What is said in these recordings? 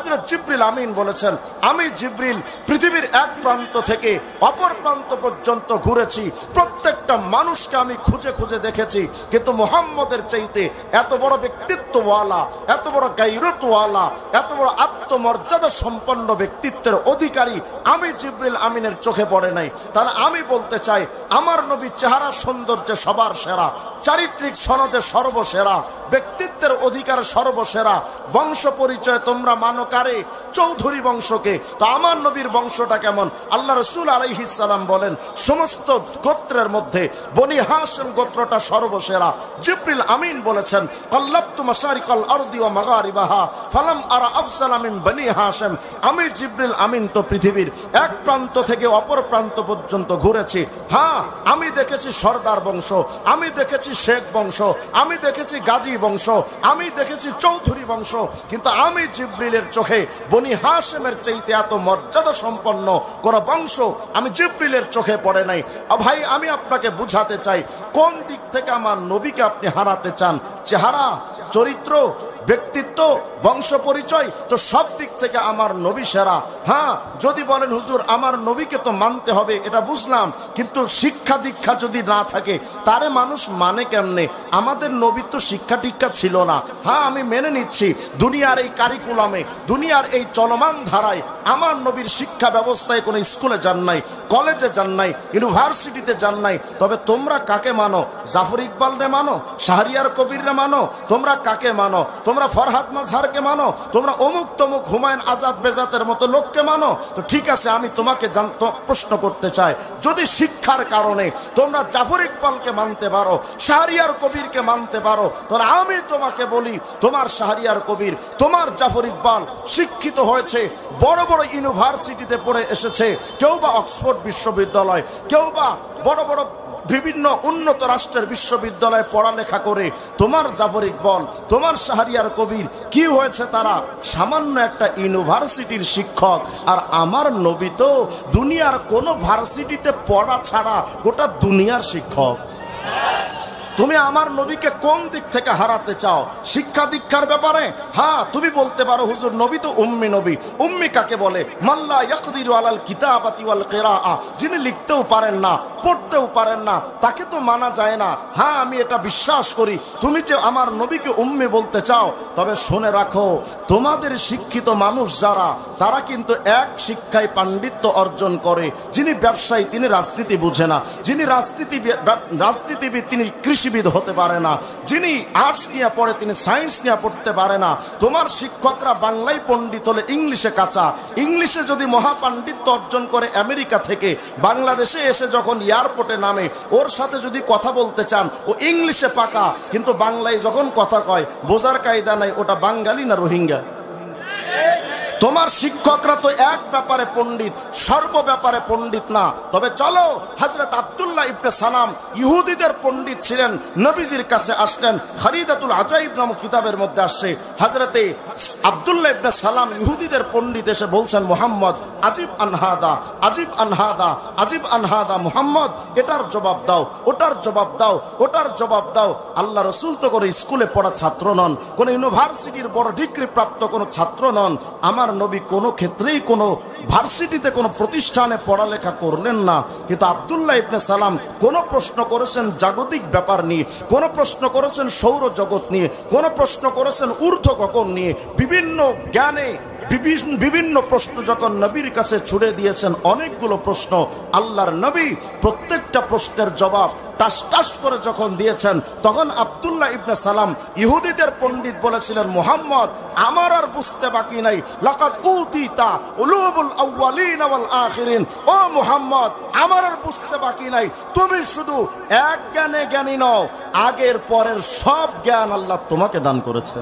হযরত জিবরিল আমিন বলেছেন, আমি জিবরিল পৃথিবীর এক প্রান্ত থেকে অপর প্রান্ত পর্যন্ত ঘুরেছি, প্রত্যেকটা মানুষকে আমি খুঁজে খুঁজে দেখেছি, কিন্তু মুহাম্মদের চাইতে এত বড় ব্যক্তিত্বওয়ালা, এত বড় গায়রতওয়ালা, এত বড় আত্মমর্যাদা সম্পন্ন ব্যক্তিত্বের অধিকারী আমি জিবরিল আমিনের চোখে পড়ে নাই। তাহলে আমি বলতে চাই, আমার নবী চেহারা সৌন্দর্যে সবার সেরা, চারিত্রিক সনদে সর্বসেরা, ব্যক্তিত্বের অধিকারে সর্বসেরা, বংশ পরিচয় তোমরা মানো কারে? চৌধুরী বংশকে। তো আমার নবীর বংশটা কেমন? আল্লাহ রাসূল আলাইহিস সালাম বলেন, সমস্ত গোত্রের মধ্যে বনি হাশিম গোত্রটা সর্বসেরা। জিবরিল আমিন বলেছেন, কাল্লাবতু মাশারিকাল আরদি ওয়া মাগারিবাহা ফালাম আরা আফসালা মিন বনি হাশিম। আমি জিবরিল আমিন তো পৃথিবীর এক প্রান্ত থেকে অপর প্রান্ত পর্যন্ত ঘুরেছি। হ্যাঁ, আমি দেখেছি সর্দার বংশ, আমি দেখেছি শেখ বংশ, আমি দেখেছি গাজী বংশ, আমি দেখেছি চৌধুরী বংশ, কিন্তু আমি জিবরিলের চোখে বনি হাশিমের চাইতে এত মর্যাদা সম্পন্ন কোন বংশ আমি জিবরিলের চোখে পড়ে নাই। ভাই, আমি আপনাকে বুঝাতে চাই, কোন দিক থেকে আমার নবীকে আপনি হারাতে চান? চেহারা, চরিত্র, ব্যক্তিত্ব, বংশ পরিচয়, তো সব দিক থেকে আমার নবী সেরা। হ্যাঁ, যদি বলেন হুজুর আমার নবীকে তো মানতে হবে, এটা বুঝলাম, কিন্তু শিক্ষা দীক্ষা যদি না থাকে তারে মানুষ মানে কেমনে? আমাদের নবী তো শিক্ষা টিক্ষা ছিল না। হ্যাঁ, আমি মেনে নিচ্ছি, দুনিয়ার এই কারিকুলামে, দুনিয়ার এই চলমান ধারায় আমার নবীর শিক্ষা ব্যবস্থায় কোনো স্কুলে যান নাই, কলেজে যান নাই, ইউনিভার্সিটিতে যান নাই। তবে তোমরা কাকে মানো? জাফর ইকবালরে মানো? শাহরিয়ার কবিররে মানো? তোমরা কাকে মানো? তোমরা ফরহাদ মাজহারকে মানো? তোমরা অমুক তমুক হুমায়ুন আজাদ বেজাতের মতো লোককে মানো? তো ঠিক আছে, আমি তোমাকে প্রশ্ন করতে চাই, যদি শিক্ষার কারণে তোমরা জাফর ইকবালকে মানতে পারো, শাহরিয়ার কবিরকে মানতে পারো, তাহলে আমি তোমাকে বলি, তোমার শাহরিয়ার কবির, তোমার জাফর ইকবাল শিক্ষিত হয়েছে, বড় বড় ইউনিভার্সিটিতে পড়ে এসেছে, কেউ বা অক্সফোর্ড বিশ্ববিদ্যালয়, কেউ বা বড় বড় বিভিন্ন উন্নত রাষ্ট্রের বিশ্ববিদ্যালয়ে পড়ালেখা করে। তোমার জাফর ইকবাল, তোমার শাহরিয়ার কবির কি হয়েছে? তারা সামান্য একটা ইউনিভার্সিটির শিক্ষক। আর আমার নবী তো দুনিয়ার কোন ভার্সিটিতে পড়া ছাড়া গোটা দুনিয়ার শিক্ষক। তুমি আমার নবীকে কোন দিক থেকে হারাতে চাও? শিক্ষা দীক্ষার ব্যাপারে? হ্যাঁ, তুমি বলতে পারো হুজুর নবী তো উম্মি নবী। উম্মি কাকে বলে? মাল্লা ইয়াকদিরু আলাল কিতাবাতি ওয়াল কিরাআ, যিনি লিখতেও পারেন না, পড়তেও পারেন না, তাকে তো মানা যায় না। হ্যাঁ, আমি এটা বিশ্বাস করি। তুমি যে আমার নবীকে উম্মি বলতে চাও, তবে শুনে রাখো, তোমাদের শিক্ষিত মানুষ যারা, তারা কিন্তু এক শিক্ষায় পাণ্ডিত্য অর্জন করে। যিনি ব্যবসায়ী তিনি রাজনীতি বুঝে না, যিনি রাজনীতিবিদ তিনি কৃষিবিদ হতে পারে না, যিনি আর্টস নিয়ে পড়ে তিনি সায়েন্স নিয়ে পড়তে পারে না। তোমার শিক্ষকরা বাংলায় পণ্ডিত হলে ইংলিশে কাঁচা, ইংলিশে যদি মহাপাণ্ডিত্য অর্জন করে আমেরিকা থেকে বাংলাদেশে এসে যখন এয়ারপোর্টে নামে, ওর সাথে যদি কথা বলতে চান ও ইংলিশে পাকা, কিন্তু বাংলায় যখন কথা কয় বোঝার কায়দা নাই ওটা বাঙালি না রোহিঙ্গা। তোমার শিক্ষকরা তো এক ব্যাপারে পণ্ডিত, সর্ব ব্যাপারে পণ্ডিত না। তবে চলো, হযরত আব্দুল্লাহ ইবনে সালাম ইহুদিদের পণ্ডিত ছিলেন, নবীজির কাছে আসলেন। খারিদাতুল আজাইব নামক কিতাবের মধ্যে আসছে, হযরতে আব্দুল্লাহ ইবনে সালাম ইহুদিদের পণ্ডিত এসে বলছেন, মুহাম্মদ আজিব আনহাদা, আজিব আনহাদা, আজিব আনহাদা, মুহাম্মদ এটার জবাব দাও, ওটার জবাব দাও, ওটার জবাব দাও। আল্লাহ রাসূল তো কোনো স্কুলে পড়া ছাত্র নন, কোন ইউনিভার্সিটির বড় ডিগ্রি প্রাপ্ত কোনো ছাত্র নন। আমার নবী কোনো ক্ষেত্রেই কোনো ভার্সিটিতে কোনো প্রতিষ্ঠানে পড়ালেখা করলেন না, কিন্তু আব্দুল্লাহ ইবনে সালাম কোন প্রশ্ন করেছেন জাগতিক ব্যাপার নিয়ে, কোন প্রশ্ন করেছেন সৌরজগৎ নিয়ে, কোন প্রশ্ন করেছেন ঊর্ধ্ব গগন নিয়ে, বিভিন্ন জ্ঞানে বিভিন্ন প্রশ্ন যখন নবীর কাছে ছুড়ে দিয়েছেন, অনেকগুলো প্রশ্ন, আল্লাহর নবী প্রত্যেকটা প্রশ্নের জবাব টাস টাস করে যখন দিয়েছেন, তখন আব্দুল্লাহ ইবনে সালাম ইহুদিদের পণ্ডিত বলেছিলেন, মুহাম্মদ আমার আর বুঝতে বাকি নাই, লাকাদ উতিতা উলুমুল আউয়ালিন ওয়াল আখিরিন, ও মুহাম্মদ আমার আর বুঝতে বাকি নাই, তুমি শুধু এক জ্ঞানে জ্ঞানী নও, আগের পরের সব জ্ঞান আল্লাহ তোমাকে দান করেছে।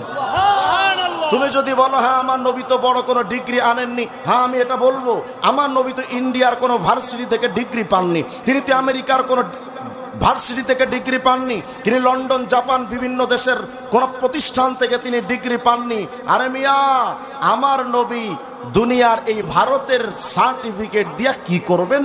তুমি যদি বলো হ্যাঁ আমার নবী তো বড় কোনো ডিগ্রি আনেননি, হ্যাঁ আমি এটা বলবো, আমার নবী তো ইন্ডিয়ার কোনো ভার্সিটি থেকে ডিগ্রি পাননি, তিনি তো আমেরিকার কোনো ভার্সিটি থেকে ডিগ্রি পাননি, তিনি লন্ডন জাপান বিভিন্ন দেশের কোন প্রতিষ্ঠান থেকে তিনি ডিগ্রি পাননি। আরে মিয়া, আমার নবী দুনিয়ার এই ভারতের সার্টিফিকেট দিয়া কি করবেন?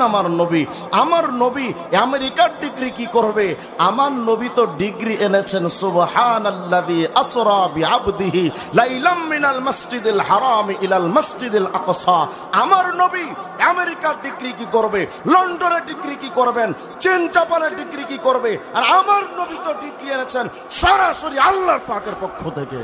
আমার নবী আমেরিকার ডিগ্রি কি করবে? আমার নবী তো ডিগ্রি এনেছেন সুবহানাল্লাযী আসরা বিআবদিহি লাইলাম মিনাল মাসজিদিল হারাম ইলাল মাসজিদিল আকসা। আমার নবী আমেরিকার ডিগ্রি কি করবে? লন্ডনের ডিগ্রি কি করবেন? চীন জাপানের ডিগ্রি কি করবে? আর আমার নবী তো ডিগ্রি এনেছেন সরাসরি আল্লাহর পাকের পক্ষ থেকে।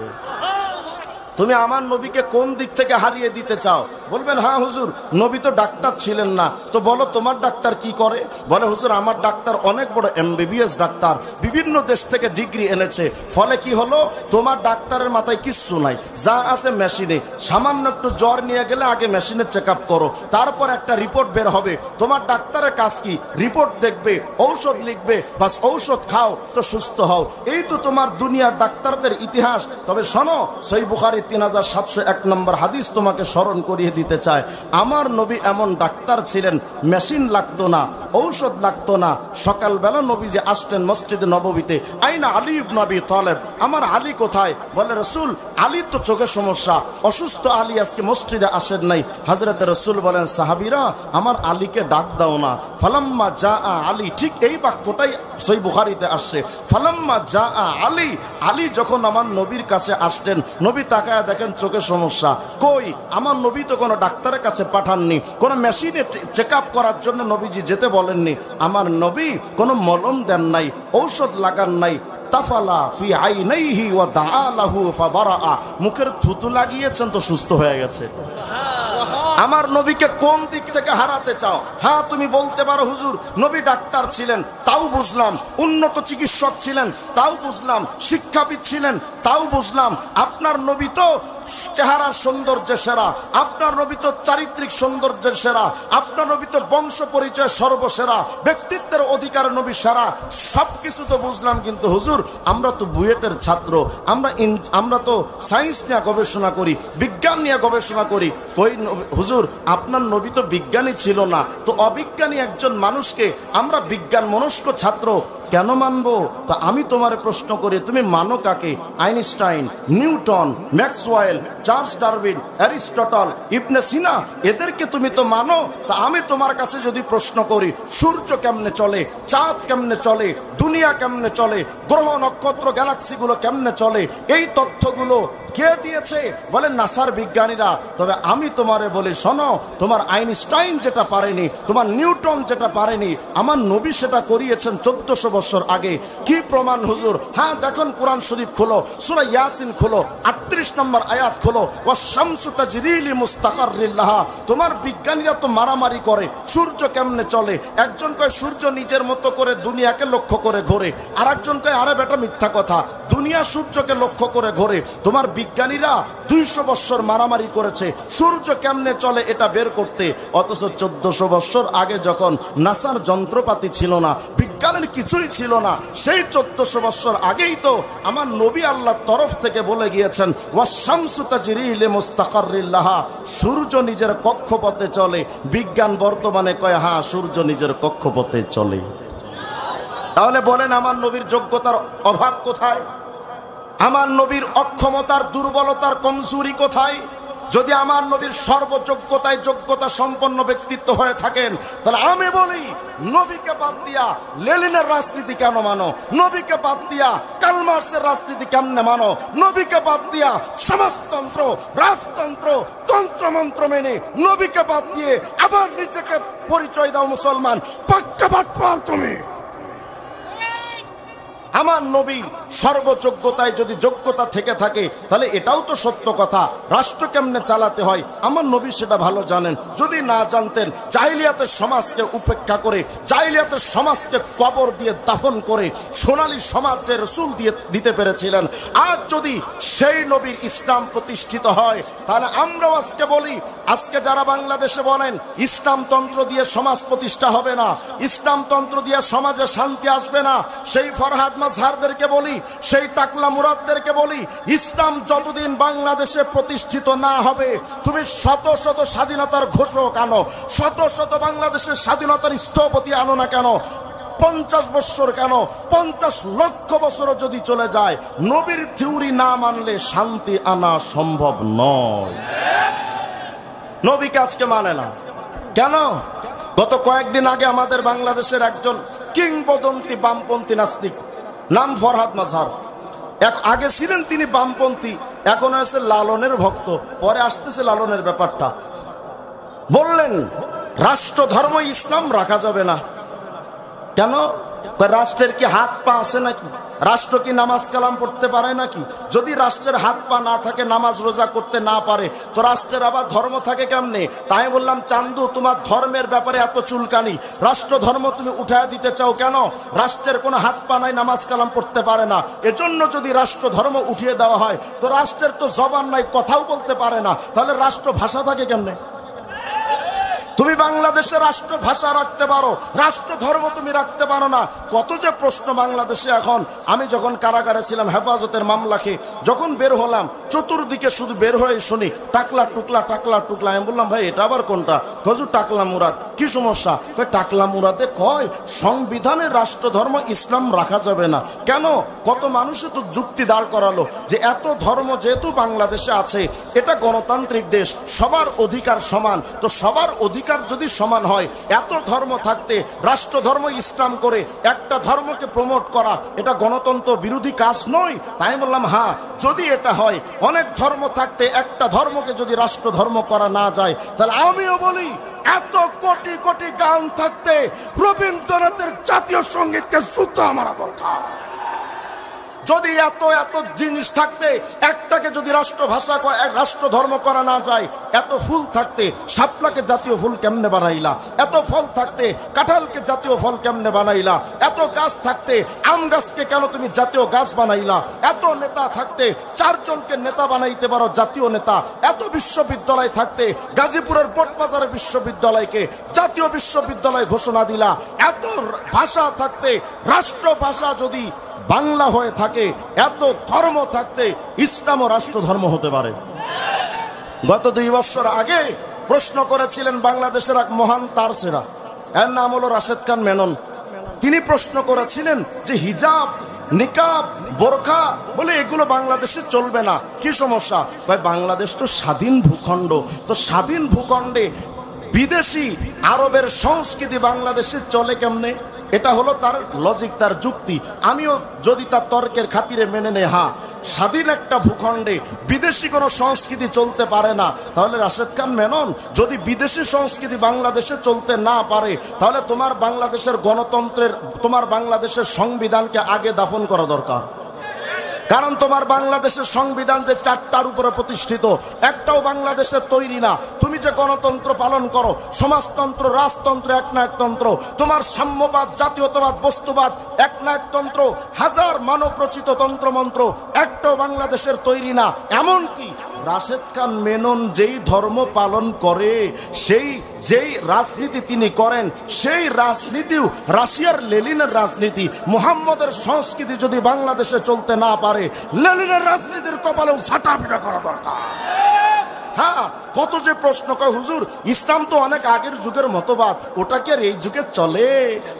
তুমি আমার নবীকে কোন দিক থেকে হারিয়ে দিতে চাও? বলবেন হ্যাঁ হুজুর, নবী তো ডাক্তার ছিলেন না, তো বলো তোমার ডাক্তার কি করে? বলে হুজুর আমার ডাক্তার অনেক বড় MBBS ডাক্তার, বিভিন্ন দেশ থেকে ডিগ্রি এনেছে। ফলে কি হলো? তোমার ডাক্তারের মাথায় কিচ্ছু নাই, যা আছে মেশিনে। সামান্য একটু জ্বর নিয়ে গেলে আগে মেশিনে চেক আপ করো, তারপর একটা রিপোর্ট বের হবে। তোমার ডাক্তারের কাজ কি? রিপোর্ট দেখবে, ঔষধ লিখবে, বাস ঔষধ খাও তো সুস্থ হও। এই তো তোমার দুনিয়ার ডাক্তারদের ইতিহাস। তবে শোনো, সহিহ বুখারী 3701 নম্বর হাদিস তোমাকে স্মরণ করিয়ে দিতে চায়। আমার নবী এমন ডাক্তার ছিলেন, মেশিন লাগতো না, ঔষধ লাগতো না। সকালবেলা নবী যে আসতেন মসজিদে নববীতে, আইনা আলী ইবনে আবি তালেব, আমার আলী কোথায়? বলে রাসূল আলী তো চোখের সমস্যা, অসুস্থ আলী আজকে মসজিদে আসেন নাই। হযরত রাসূল বলেন সাহাবীরা আমার আলীকে ডাক দাও না। ফালাম্মা জা আলী, ঠিক এই বাক্যটাই সহিহ বুখারীতে আসছে। ফালাম্মা জা আলী, আলী যখন আমার নবীর কাছে আসতেন, নবী তাকায় দেখেন চোখের সমস্যা। কই? আমার নবী তো কোনো ডাক্তারের কাছে পাঠাননি, কোনো মেশিনে চেক আপ করার জন্য নবীজি যেতে বলেননি। আমার নবী কোনো মলম দেন নাই, ঔষধ লাগান নাই। তাফালা ফি আইনাইহি ওয়া দাআলাহু ফাবারা, মুখের থুতু লাগিয়েছেন তো সুস্থ হয়ে গেছে। আমার নবীকে কোন দিক থেকে হারাতে চাও? হ্যাঁ তুমি বলতে পারো হুজুর নবী ডাক্তার ছিলেন, তাও বুঝলাম। উন্নত চিকিৎসক ছিলেন, তাও বুঝলাম। শিক্ষাবিদ ছিলেন, তাও বুঝলাম। আপনার নবী তো চেহারার সৌন্দর্যের সেরা, আপনার নবী তো চারিত্রিক সৌন্দর্যের সেরা, আপনার নবী তো বংশ পরিচয় সর্বসেরা, ব্যক্তিত্বের অধিকার নবী সেরা। সবকিছু তো বুঝলাম, কিন্তু হুজুর আমরা তো বুয়েটের ছাত্র, আমরা তো সায়েন্স নিয়ে গবেষণা করি, বিজ্ঞান নিয়ে গবেষণা করি। ওই হুজুর আপনার নবী তো বিজ্ঞানী ছিল না, তো অবিজ্ঞানী একজন মানুষকে আমরা বিজ্ঞান মনস্ক ছাত্র কেন মানবো? তো আমি তোমার প্রশ্ন করি, তুমি মানো কাকে? Einstein, Newton, Maxwell, Charles Darwin, Aristotle, Ibn Sina, এদেরকে তুমি তো মানো। তা আমি তোমার কাছে যদি প্রশ্ন করি সূর্য কেমনে চলে, চাঁদ কেমনে চলে, দুনিয়া কেমনে চলে, গ্রহ নক্ষত্র গ্যালাক্সিগুলো কেমনে চলে, এই তথ্যগুলো কে দিয়েছে? বলে নাসার বিজ্ঞানীরা। তবে আমি তোমারে বলি শোনো, তোমার আইনস্টাইন যেটা পারেনি, তোমার নিউটন যেটা পারেনি, আমার নবী সেটা করিয়েছেন 1400 বছর আগে। কি প্রমাণ হুজুর? হ্যাঁ দেখুন কোরআন শরীফ খোলো, সূরা ইয়াসিন খোলো, 38 নম্বর আয়াত খোলো, ওয়াশ-শামসু তাজরি লিমুস্তাকাররিন লাহা। তোমার বিজ্ঞানীরা তো মারামারি করে সূর্য কেমনে চলে। একজন কয় সূর্য নিজের মতো করে দুনিয়াকে লক্ষ্য করে ঘোরে, আর একজন কয় আরে বেটা মিথ্যা কথা, দুনিয়া সূর্যকে লক্ষ্য করে ঘোরে। তোমার বিজ্ঞানীরা 200 বছর মারামারি করেছে সূর্য কেমনে চলে এটা বের করতে। অথচ 1400 বছর আগে যখন নাসার যন্ত্রপাতি ছিল না, বিজ্ঞানের কিছুই ছিল না, সেই 1400 বছর আগেই তো আমার নবী আল্লাহর তরফ থেকে বলে গিয়েছেন ওয়াশ-শামসু তাজরি লিমুস্তাকাররিন লাহা, সূর্য নিজের কক্ষপথে চলে। বিজ্ঞান বর্তমানে কয় হ্যাঁ সূর্য নিজের কক্ষপথে চলে। তাহলে বলেন আমার নবীর যোগ্যতার অভাব কোথায়? আমার নবীর অক্ষমতার, দুর্বলতার, কমজোরি কোথায়? যদি আমার নবীর সর্বযোগ্যতায় যোগ্যতা সম্পন্ন ব্যক্তিত্ব হয়ে থাকেন, তাহলে আমি বলি নবীকে বাদ দিয়া লেনিনের রাজনীতি কেন মানো? নবীকে বাদ দিয়া কার্ল মার্কসের রাজনীতি কেমনে মানো? নবীকে বাদ দিয়া সমাজতন্ত্র, রাজতন্ত্র, তন্ত্রমন্ত্র মেনে নবীকে বাদ দিয়ে আবার নিজেকে পরিচয় দাও মুসলমান। পাক্কা বাটপার তুমি। আমার নবী সর্বযোগ্যতায় যদি যোগ্যতা থেকে থাকে, তাহলে এটাও তো সত্য কথা, রাষ্ট্র কেমনে চালাতে হয় আমার নবী সেটা ভালো জানেন। যদি না জানতেন, জাহিলিয়াতের সমাজকে উপেক্ষা করে, জাহিলিয়াতের সমাজকে কবর দিয়ে দাফন করে সোনালী সমাজে রাসূল দিয়ে দিতে পেরেছিলেন। আজ যদি সেই নবীর ইসলাম প্রতিষ্ঠিত হয়, তাহলে আমরাও আজকে বলি, আজকে যারা বাংলাদেশে বলেন ইসলামতন্ত্র দিয়ে সমাজ প্রতিষ্ঠা হবে না, ইসলামতন্ত্র দিয়ে সমাজে শান্তি আসবে না, সেই ফরহাদ মাজহারদেরকে বলি, সেই টাকলা মুরাদদেরকে বলি, ইসলাম যতদিন বাংলাদেশে প্রতিষ্ঠিত না হবে, তুমি শত শত স্বাধীনতার ঘোষক আনো, শত শত বাংলাদেশের স্বাধীনতার স্থপতি আনো না কেন, 50 বছর কেন 50 লক্ষ বছরও যদি চলে যায়, নবীর থিওরি না মানলে শান্তি আনা সম্ভব নয়। নবীকে আজকে মানে না কেন? গত কয়েকদিন আগে আমাদের বাংলাদেশের একজন কিংবদন্তি বামপন্থী নাস্তিক, নাম ফরহাদ মাজহার, আগে ছিলেন তিনি বামপন্থী, এখন হয়েছে লালনের ভক্ত, পরে আসতেছে লালনের ব্যাপারটা, বললেন রাষ্ট্র ধর্ম ইসলাম রাখা যাবে না। কেন? রাষ্ট্রের কি হাত পা আছে নাকি? রাষ্ট্র কি নামাজ কালাম পড়তে পারে নাকি? যদি রাষ্ট্রের হাত পা না থাকে, নামাজ রোজা করতে না পারে, তো রাষ্ট্রের আবার ধর্ম থাকে কেমনে? তাই বললাম, চান্দু তোমার ধর্মের ব্যাপারে এত চুলকানি, রাষ্ট্র ধর্ম তুমি উঠায় দিতে চাও কেন? রাষ্ট্রের কোনো হাত পা নাই, নামাজ কালাম পড়তে পারে না, এজন্য যদি রাষ্ট্র ধর্ম উঠিয়ে দেওয়া হয়, তো রাষ্ট্রের তো জবান নাই, কথাও বলতে পারে না, তাহলে রাষ্ট্র ভাষা থাকে কেমনে? তুমি বাংলাদেশে রাষ্ট্র ভাষা রাখতে পারো, রাষ্ট্র ধর্ম তুমি রাখতে পারো না। কত যে প্রশ্ন বাংলাদেশে এখন। আমি যখন কারাগারে ছিলাম হেফাজতের মামলাকে, যখন বের হলাম, চতুর্দিকে শুধু বের হয়ে শুনি টাকলা টুকলা টাকলা টুকলা। আমি বললাম, ভাই এটা আবার কোনটা? হুজুর টাকলা মুরাদ। কি সমস্যা? টাকলা মুরাদে কয় সংবিধানে রাষ্ট্র ধর্ম ইসলাম রাখা যাবে না। কেন? কত মানুষে তো যুক্তি দাঁড় করালো যে এত ধর্ম যেহেতু বাংলাদেশে আছে, এটা গণতান্ত্রিক দেশ, সবার অধিকার সমান, তো সবার অধিকার যদি সমান হয়, এত ধর্ম থাকতে রাষ্ট্র ধর্ম ইসলাম করে একটা ধর্মকে প্রমোট করা, এটা গণতন্ত্র বিরোধী কাজ নয়? তাই বললাম, হ্যাঁ, যদি এটা হয়, অনেক ধর্ম থাকতে একটা ধর্মকে যদি রাষ্ট্র ধর্ম করা না যায়, তাহলে আমিও বলি এত কোটি কোটি গান থাকতে রবীন্দ্রনাথের জাতীয় সঙ্গীতকে জুতা মারা দরকার। যদি এত এত জিনিস থাকতে একটাকে যদি রাষ্ট্র ভাষা রাষ্ট্র ধর্ম করা না যায়, এত ফুল থাকতে শাপলাকে জাতীয় ফুল কেমনে বানাইলা? এত ফল থাকতে কাঁঠালকে জাতীয় ফল কেমনে বানাইলা? এত গাছ থাকতে আম গাছকে কেন তুমি জাতীয় গাছ বানাইলা? এত নেতা থাকতে 4 জনকে নেতা বানাইতে পারো, জাতীয় নেতা। এত বিশ্ববিদ্যালয় থাকতে গাজীপুরের বটবাজার বিশ্ববিদ্যালয়কে জাতীয় বিশ্ববিদ্যালয় ঘোষণা দিলা। এত ভাষা থাকতে, রাষ্ট্র ভাষা যদি বাংলা হয়ে থাকে, এত ধর্ম থাকতে ইসলাম ও রাষ্ট্র ধর্ম হতে পারে। গত 2 বছর আগে প্রশ্ন করেছিলেন বাংলাদেশের এক মহান তারসেরা, এর নাম হলো রাশেদ খান মেনন। তিনি প্রশ্ন করেছিলেন যে হিজাব, নিকাব, বোরখা বলে এগুলো বাংলাদেশে চলবে না, কি সমস্যা? ভাই, বাংলাদেশ তো স্বাধীন ভূখণ্ড, তো স্বাধীন ভূখণ্ডে বিদেশি আরবের সংস্কৃতি বাংলাদেশে চলে কেমনে? এটা হলো তার লজিক, তার যুক্তি। আমিও যদি তার তর্কের খাতিরে মেনে নেই, হ্যাঁ, স্বাধীন একটা ভূখণ্ডে বিদেশি কোনো সংস্কৃতি চলতে পারে না, তাহলে রাশেদ খান মেনন, যদি বিদেশি সংস্কৃতি বাংলাদেশে চলতে না পারে, তাহলে তোমার বাংলাদেশের গণতন্ত্রের, তোমার বাংলাদেশের সংবিধানকে আগে দাফন করা দরকার। কারণ তোমার বাংলাদেশের সংবিধান যে 4টার উপরে প্রতিষ্ঠিত, একটাও বাংলাদেশের তৈরি না। তুমি যে গণতন্ত্র পালন করো, সমাজতন্ত্র, রাজতন্ত্র, একনায়কতন্ত্র, তোমার সাম্যবাদ, জাতীয়তাবাদ, বস্তুবাদ, একনায়কতন্ত্র, হাজার মানব রচিত তন্ত্রমন্ত্র, একটাও বাংলাদেশের তৈরি না। এমনকি রাশেদ খান মেনন যেই ধর্ম পালন করে, যেই রাজনীতি তিনি করেন, সেই রাজনীতিও রাশিয়ার লেনিনের রাজনীতি। মুহাম্মদের সংস্কৃতি যদি বাংলাদেশে চলতে না পারে, লেনিনের রাজনীতির কপালেও ছাটাপিটা করা দরকার। হ্যাঁ, কত যে প্রশ্ন কয়, হুজুর ইসলাম তো অনেক আগের যুগের মতবাদ, ওটা কি আর এই যুগে চলে?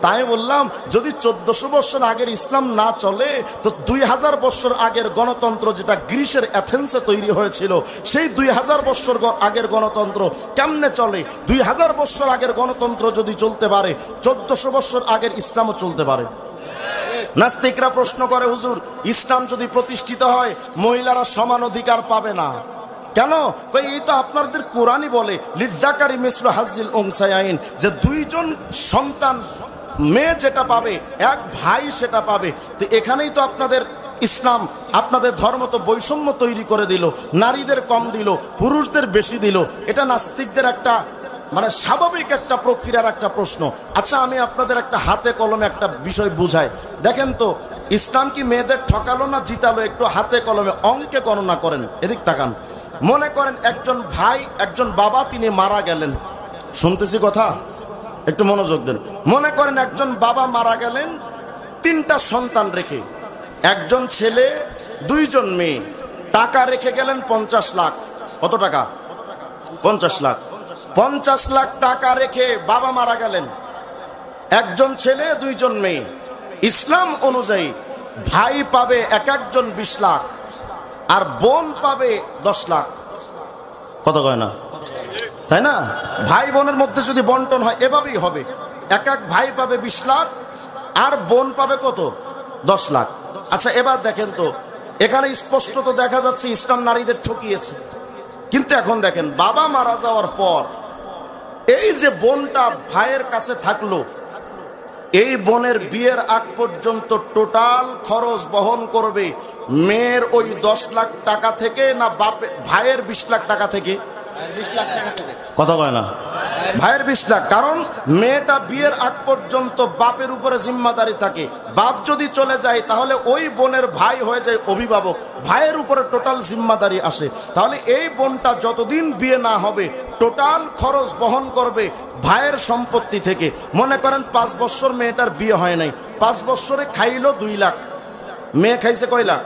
তাই বললাম, যদি 1400 বছর আগের ইসলাম না চলে, তো 2000 বছর আগের গণতন্ত্র যেটা গ্রিসের অ্যাথেন্সে তৈরি হয়েছিল, সেই 2000 বছর আগের গণতন্ত্র কেমনে চলে? 2000 বছর আগের গণতন্ত্র যদি চলতে পারে, 1400 বছর আগের ইসলামও চলতে পারে। নাস্তিকরা প্রশ্ন করে, হুজুর ইসলাম যদি প্রতিষ্ঠিত হয়, মহিলারা সমান অধিকার পাবে না কেন? এই তো আপনাদের কোরআনই বলে লিযযাকারি মিসলু হাজ্জিল উনসায়াইন, যে 2 জন সন্তান মেয়ে যেটা পাবে, এক ভাই সেটা পাবে। তো এখানেই তো আপনাদের ইসলাম, আপনাদের ধর্ম তো বৈষম্য তৈরি করে দিল, নারীদের কম দিল, পুরুষদের বেশি দিল। এটা নাস্তিকদের একটা মানে স্বাভাবিক একটা প্রক্রিয়ার একটা প্রশ্ন। আচ্ছা, আমি আপনাদের একটা হাতে কলমে একটা বিষয় বুঝাই। দেখেন তো, ইসলাম কি মেয়েদের ঠকালো না জিতালো? একটু হাতে কলমে অঙ্কে গণনা করেন। এদিক তাকান। মনে করেন একজন ভাই, একজন বাবা, তিনি মারা গেলেন। শুনতেছি কথা, একটু মনোযোগ দেন। মনে করেন একজন বাবা মারা গেলেন 3টা সন্তান রেখে, একজন ছেলে 2 জন মেয়ে, টাকা রেখে গেলেন 50 লাখ। কত টাকা? 50 লাখ। 50 লাখ টাকা রেখে বাবা মারা গেলেন। একজন ছেলে দুইজন মেয়ে, ইসলাম অনুযায়ী ভাই পাবে এক একজন 20 লাখ আর বোন পাবে 10 লাখ। কত কয় না, তাই না? ভাই বোনের মধ্যে যদি বন্টন হয় এভাবেই হবে, এক এক ভাই পাবে 20 লাখ আর বোন পাবে কত, 10 লাখ। আচ্ছা এবার দেখেন তো, এখানে স্পষ্ট তো দেখা যাচ্ছে ইসলাম নারীদের ঠকিয়েছে। কিন্তু এখন দেখেন, বাবা মারা যাওয়ার পর এই যে বোনটা ভাইয়ের কাছে থাকলো, এই বোনের বিয়ের আগ পর্যন্ত টোটাল খরচ বহন করবে মেয়ের ওই 10 লাখ টাকা থেকে না ভাইয়ের 20 লাখ টাকা থেকে? 20 লাখ টাকা থেকে। কথা কয় না, ভাইয়ের 20 লাখ। কারণ মেয়েটা বিয়ের আগ পর্যন্ত বাপের উপরে জিম্মাদারি থাকে। বাপ যদি চলে যায় তাহলে ওই বোনের ভাই হয়ে যায় অভিভাবক, ভাইয়ের উপরে টোটাল জিম্মাদারি আসে। তাহলে এই বোনটা যতদিন বিয়ে না হবে টোটাল খরচ বহন করবে ভাইয়ের সম্পত্তি থেকে। মনে করেন 5 বছর মেয়েটার বিয়ে হয় নাই, 5 বছরে খাইলো 2 লাখ, মেয়ে খাইছে কয় লাখ,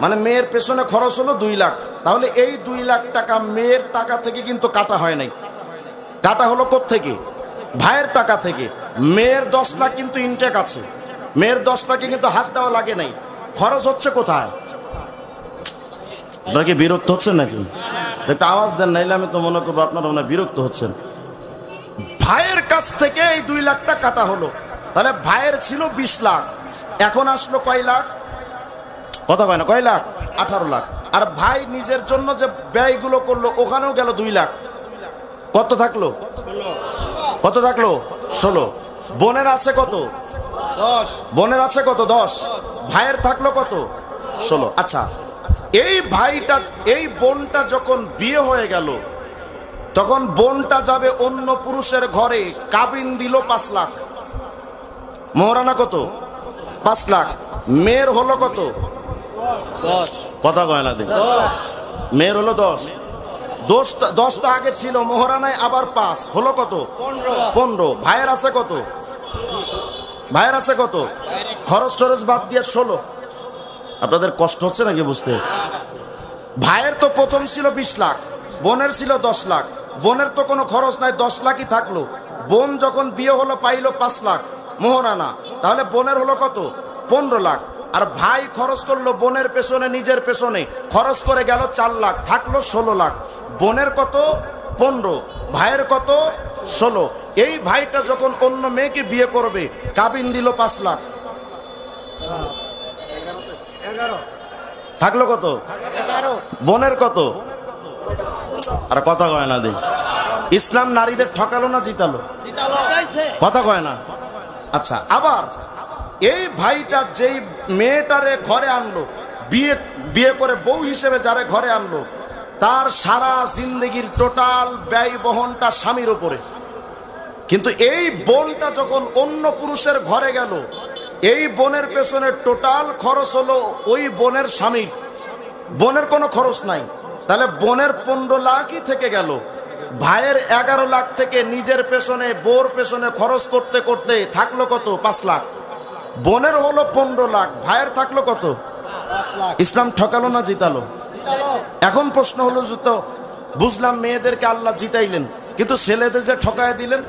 মানে মেয়ের পেছনে খরচ হলো 2 লাখ। তাহলে এই 2 লাখ টাকা মেয়ের টাকা থেকে কিন্তু কাটা হয় নাই, কাটা হলো কোত্থেকে? ভাইয়ের টাকা থেকে। মেয়ের 10 লাখ কিন্তু ইনটেক আছে, মেয়ের 10 লাখে কিন্তু হাত দেওয়া লাগে নাই। খরচ হচ্ছে কোথায়? আপনারা কি বিরক্ত হচ্ছেন নাকি? একটা আওয়াজ দেন, নাইলে আমি তো মনে করবো আপনারা মনে বিরক্ত হচ্ছেন। ভাইয়ের কাছ থেকে এই 2 লাখটা কাটা হলো। তাহলে ভাইয়ের ছিল 20 লাখ, এখন আসলো কয় লাখ? কথা কয় না, কয় লাখ? 18 লাখ। আর ভাই নিজের জন্য যে ব্যয়গুলো করলো ওখানেও গেল 2 লাখ। কত থাকলো? কত থাকলো? 16। বোনের আছে কত? 10। বোনের আছে কত? 10। ভাইয়ের থাকলো কত? 16। আচ্ছা, এই ভাইটা, এই বোনটা যখন বিয়ে হয়ে গেল তখন বোনটা যাবে অন্য পুরুষের ঘরে, কাবিন দিল 5 লাখ। মোহরানা কত? 5 লাখ। মেয়ের হলো কত? 10। কথা কয় না, মেয়ের হলো 10। 10 তো আগে ছিল, মোহরানায় আবার 5 হলো কত? 15। ভাইয়ের আছে কত? ভাইয়ের আছে কত? খরচ টরচ বাদ দিয়ে 16। আপনাদের কষ্ট হচ্ছে নাকি বুঝতে? ভাইয়ের তো প্রথম ছিল 20 লাখ, বোনের ছিল 10 লাখ। বোনের তো কোনো খরচ নাই, 10 লাখই থাকলো। বোন যখন বিয়ে হলো পাইলো 5 লাখ মোহরানা, তাহলে বোনের হলো কত? 15 লাখ। আর ভাই খরচ করলো বোনের পেছনে, নিজের পেছনে খরচ করে গেল 4 লাখ, থাকলো 16 লাখ। বোনের কত? 15। ভাইয়ের কত? 16। এই ভাইটা যখন অন্য মেয়েকে বিয়ে করবে কাবিন দিল 5 লাখ, থাকলো কত? 11। বোনের কত? আর কথা কয় না দিন। ইসলাম নারীদের ঠকালো না জিতালো? কথা কয় না। আচ্ছা, আবার এই ভাইটা যেই মেয়েটারে ঘরে আনলো, বিয়ে করে বউ হিসেবে যারে ঘরে আনলো, তার সারা জিন্দগির টোটাল ব্যয় বহনটা স্বামীর উপরে। কিন্তু এই বোনটা যখন অন্য পুরুষের ঘরে গেল, এই বোনের পেছনে টোটাল খরচ হলো ওই বোনের স্বামীর, বোনের কোনো খরচ নাই। তাহলে বোনের 15 লাখই থেকে গেল। ভাইয়ের 11 লাখ থেকে নিজের পেছনে, বোর পেছনে খরচ করতে করতে থাকলো কত? 5 লাখ। বোনের হলো 15 লাখ, ভাইয়ের থাকলো কত? 10 লাখ। ইসলাম ঠকালো না জিতালো? এখন প্রশ্ন হলো, তো বুঝলাম মেয়েদেরকে আল্লাহ জিতাইলেন, কিন্তু ছেলেদের যে ঠকায় দিলেন,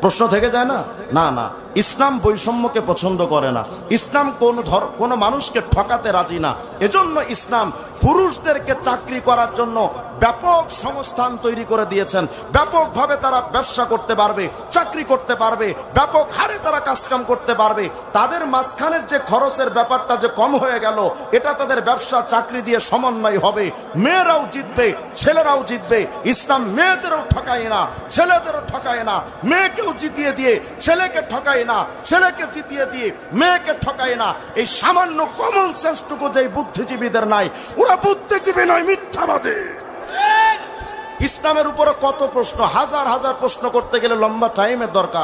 প্রশ্ন থেকে যায় না? না না, ইসলাম বৈষম্যকে পছন্দ করে না। ইসলাম কোন মানুষকে ঠকাতে রাজি না। এজন্য ইসলাম পুরুষদেরকে চাকরি করার জন্য ব্যাপক সংস্থান তৈরি করে দিয়েছেন। ব্যাপকভাবে তারা ব্যবসা করতে পারবে, চাকরি করতে পারবে, ব্যাপক হারে তারা কাজকাম করতে পারবে। তাদের মাঝখানের যে খরচের ব্যাপারটা যে কম হয়ে গেল, এটা তাদের ব্যবসা চাকরি দিয়ে সমন্বয় হবে। মেয়েরাও জিতবে, ছেলেরাও জিতবে। ইসলাম মেয়েদেরও ঠকায় না, ছেলেদেরও ঠকায় না। মেয়েকেও জিতিয়ে দিয়ে ছেলেকে ঠকায় না, ছেলেকে জিতিয়ে দিয়ে মেয়েকে ঠকায় না। এই সামান্য কমন সেন্সটুকু যেই বুদ্ধিজীবীদের নাই, ওরা বুদ্ধিজীবী নয়, মিথ্যাবাদী। ইসলামের উপরে কত প্রশ্ন, হাজার হাজার প্রশ্ন করতে গেলে লম্বা টাইমের দরকার।